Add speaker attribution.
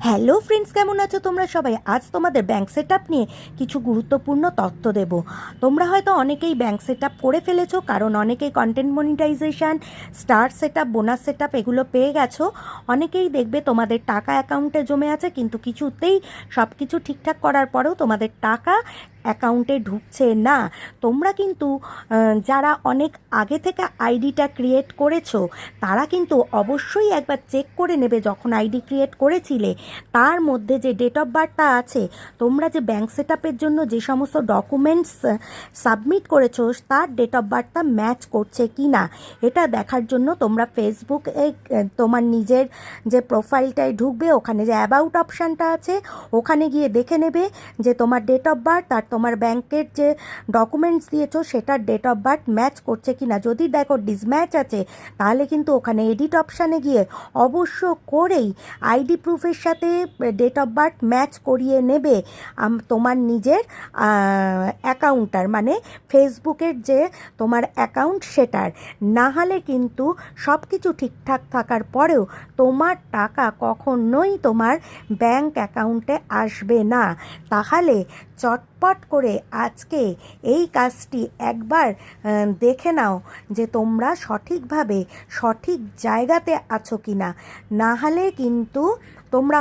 Speaker 1: Hello friends, কেমন আছো তোমরা সবাই? আজ তোমাদের ব্যাংক সেটআপ নিয়ে কিছু গুরুত্বপূর্ণ তথ্য দেব। তোমরা হয়তো অনেকেই ব্যাংক সেটআপ করে ফেলেছো, কারণ অনেকেই content monetization, star setup, bonus setup এগুলো পেয়ে গেছো। অনেকেই দেখবে তোমাদের টাকা অ্যাকাউন্টে জমে আছে, কিন্তু কিছুতেই সব কিছু ঠিকঠাক করার পরেও তোমাদের টাকা অ্যাকাউন্টে ঢুকছে না। তোমরা কিন্তু যারা অনেক আগে থেকে আইডিটা ক্রিয়েট করেছো, তারা কিন্তু অবশ্যই একবার চেক করে নেবে যখন আইডি ক্রিয়েট করেছিলে তার মধ্যে যে ডেট অফ বার্থটা আছে, তোমরা যে ব্যাংক সেটআপের জন্য যে সমস্ত ডকুমেন্টস সাবমিট করেছো তার ডেট অফ বার্থটা ম্যাচ করছে কি না, এটা দেখার জন্য তোমরা ফেসবুকে তোমার নিজের যে প্রোফাইলটায় ঢুকবে, ওখানে যে অ্যাবাউট অপশানটা আছে ওখানে গিয়ে দেখে নেবে যে তোমার ডেট অফ বার্থ আর তোমার ব্যাংকের যে ডকুমেন্টস দিয়েছো সেটার ডেট অফ বার্থ ম্যাচ করছে কি না। যদি দেখো ডিসম্যাচ আছে, তাহলে কিন্তু ওখানে এডিট অপশানে গিয়ে অবশ্য করেই আইডি প্রুফের সাথে ডেট অফ বার্থ ম্যাচ করিয়ে নেবে তোমার নিজের অ্যাকাউন্টটার, মানে ফেসবুকের যে তোমার অ্যাকাউন্ট সেটার। না হলে কিন্তু সব কিছু ঠিকঠাক থাকার পরেও তোমার টাকা কখনোই তোমার ব্যাংক অ্যাকাউন্টে আসবে না। তাহলে চটপট করে আজকে এই কাজটি একবার দেখে নাও যে তোমরা সঠিকভাবে সঠিক জায়গাতে আছো কি না। না হলে কিন্তু তোমরা